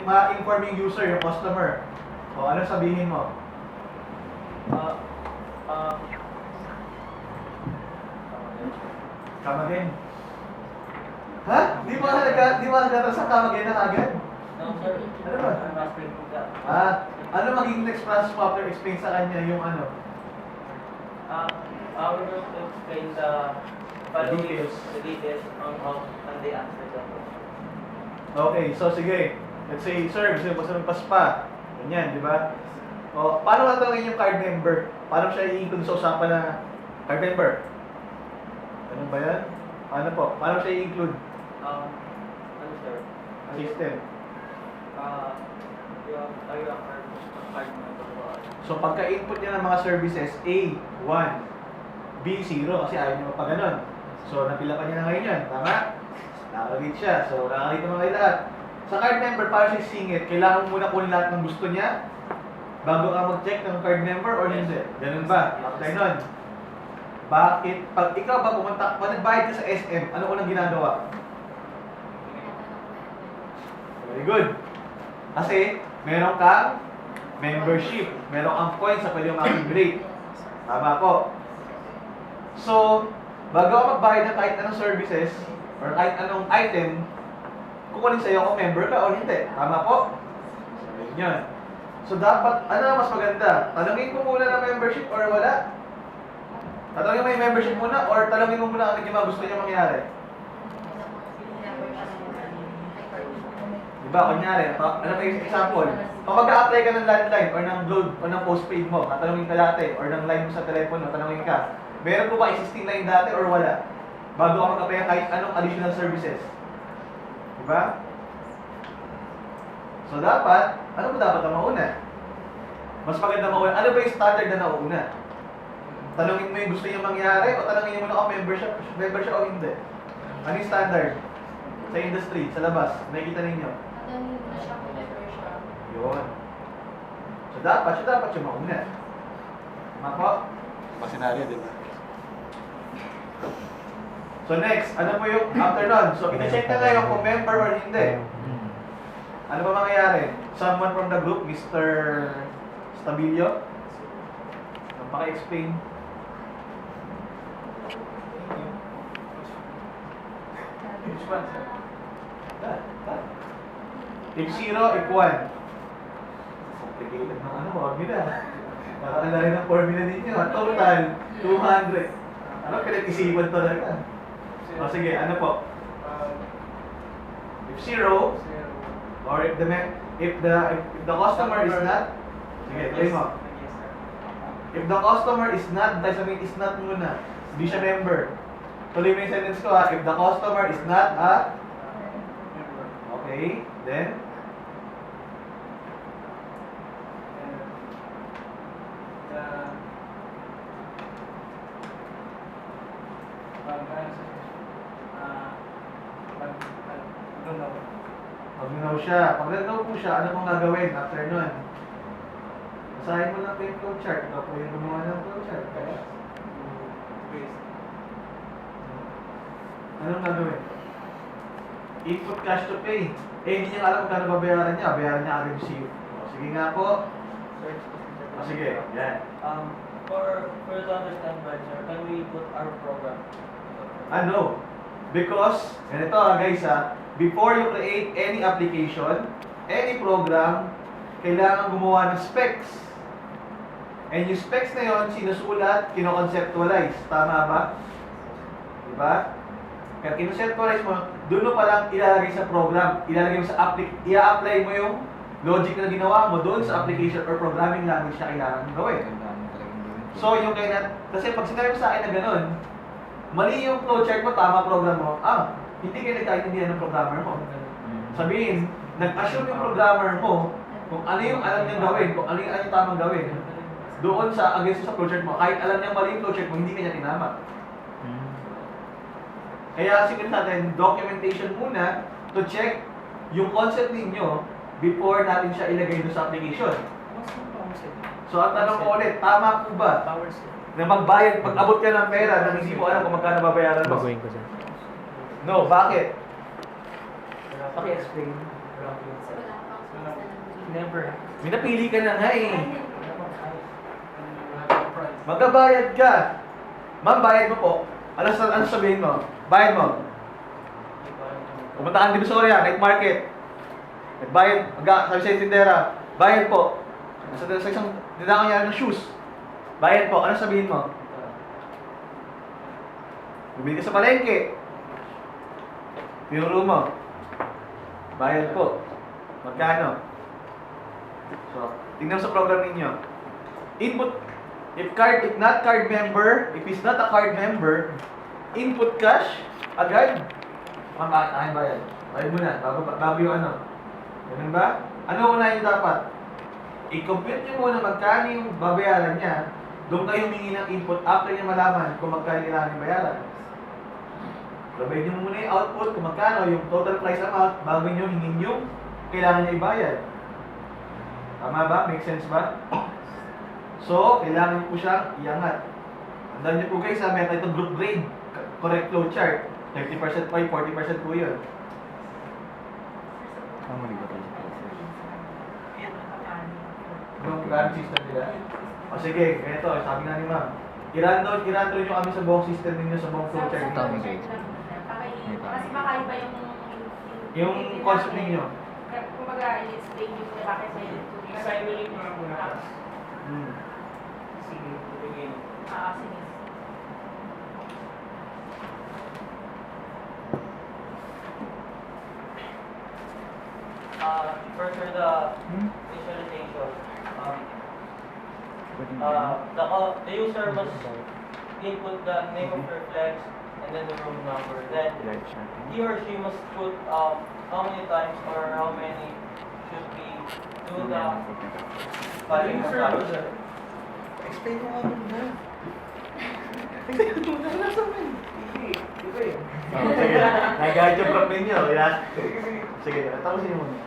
ma-inform yung user, yung customer. O, ano sabihin mo? Come again. Ha? Di ba nagkataon sa come again na agad? No, sir. Ano ba? Ano magiging next process mo after explain sa kanya yung ano? I will explain the Details. details on how can they answer that. Okay, so sige. Let's say, sir, gusto mo sa paspa. Ganyan, di ba? O, paano natawagin yung card member? Paano siya i-include sa usapan na card member? Ano ba yan? Paano po? Paano siya i-include? Ano, sir? System. Tayo ang card number ko. So, pagka-input niya ng mga services, A, 1, B, 0, kasi ayaw niya magpa ganun. So, napila pa niya na ngayon yan. Tama? Nakarelate siya. So, nakarelate naman kayo lahat. Sa card member, para siya singit, kailangan mo muna kunin lahat ng gusto niya bago ka mag-check ng card member or hindi. Ganun ba? After nun. Bakit? Pag ikaw ba pumunta, pag nagbayad ka sa SM, ano unang ginagawa? Very good. Kasi, meron kang membership. Meron kang points sa pwede mong accumulate. Tama po. So, bago ka magbayad ng kahit anong services or kahit anong item, kukunin sa'yo kung member ka o hindi. Tama po? So, yun. So, dapat, ano ang mas maganda? Tanungin mo muna ng membership or wala? Tanungin mo yung membership muna or tanungin mo muna ano yung mga gusto niya mangyari? Diba, kunyari, ano pa yung example? Kapag a-apply ka ng landline or ng Globe o ng postpaid mo, tatanungin ka dati, or ng line mo sa telepono, tanungin ka, meron po ba existing line dati or wala? Bago ka mag-apply kahit anong additional services. Diba? So dapat, ano ba dapat ang mauna? Mas maganda mauna. Ano ba yung standard na nauna? Tanungin mo yung gusto niya mangyari o tanungin mo na member siya o hindi? Ano yung standard? Sa industry, sa labas, nakikita ninyo? Tanungin mo na siya kung member siya. Yun. So dapat siya mauna. Tama po? Masinaryo, di ba? So next, ano po yung after nun? So ina-check na ngayon kung member or hindi. Ano ba mangyayari? Someone from the group, Mr. Stabilio? Paka-explain. Which one, sir? That. If 0, if 1. Complicated ng ano, wag nila. Nakakalahin ng formula ninyo. Total, 200. Ano, pinag-isipan talaga. O sige, ano po? If 0, or if the customer is not, sige, try mo. Yes, sir. If the customer is not, dahil sabihin is not muna, hindi siya member. Tuloy mo yung sentence ko ha. If the customer is not a, Member. okay, then, pag nanaw siya. Pag nanaw po siya, ano pong gagawin after nun? Basahin mo lang po yung flowchart. Ikaw po yung gumawa ng flowchart. Kaya, anong gagawin? Input cash to pay. Eh, hindi niya alam kung kano babayaran niya. Bayaran niya agad yung CEO. O, sige nga po. O, sige. Yan. For to understand better, can we put our program? Ano? Because, ganito guys before you create any application, any program, kailangan gumawa ng specs. And yung specs na yon sinusulat, kino-conceptualize. Tama ba? Diba? Kaya kino-conceptualize mo, doon mo palang ilalagay sa program, ilalagay mo sa i-apply mo yung logic na ginawa mo doon sa application or programming language na kailangan gawin. So, yung kasi pag sinabi mo sa akin na ganun, mali yung flowchart mo, tama program mo, hindi kayo nagkaintindihan ng programmer mo. Sabihin, nag-assume yung programmer mo kung ano yung alam niyang gawin, kung ano yung tamang gawin. Doon sa against sa flowchart mo, kahit alam niyang mali yung flowchart mo, hindi kanya tinama. Kaya siguro natin, documentation muna to check yung concept ninyo before natin siya ilagay doon sa application. So, ang tanong ko ulit, tama po ba na magbayad, pag abot ka ng pera na hindi mo alam kung magkano babayaran mo? Baguhin ko, sir. No, bakit? Paki-explain. Wala pang Never. May napili ka na nga eh. Magbabayad ka. Ma'am, bayad mo po. Ano sabihin mo? Bayad mo. Pumunta ka ng Divisoria, night market. Nagbayad, sabi sa tindera, bayad po. Sa isang tindahan niya ng shoes. Bayad po. Ano sabihin mo? Bumili ka sa palengke. Tinuro mo. Bayad po. Magkano? So, tingnan sa program ninyo. Input, if not card member, if he's not a card member, input cash, agad. Ma'am, akin bayad. Bayad mo na, bago yung ano. Ganun ba? Ano unahin niyo dapat? I-compute niyo muna magkano yung babayaran niya. Doon kayo humingi ng input after niya malaman kung magkano kailangan yung bayaran. Provide niyo muna yung output kung magkano yung total price amount bago niyo hingin yung kailangan niya ibayad. Tama ba? Make sense ba? So, kailangan po siyang iangat. Tandaan niyo po guys, meron tayo group grade. Correct flow chart. 30% po, 40% po yun. Yung current system nila. O sige, ganito, sabi nga ni ma'am. I-run nyo kami sa buong system ninyo, sa buong flow chart ninyo. Kasi baka iba Yung concept ninyo. Kumbaga, i-explain nyo kung bakit may Simulate mo nga muna. Hmm. Sige, begin. sige. First for the visualization. The user must input the name of your flex and then the room number. Then he or she must put how many times or how many should be do the value of that. Explain mo nga muna. Explain mo muna sa amin. Sige. Nag-guide yung prop ninyo. Sige, tapusin mo muna.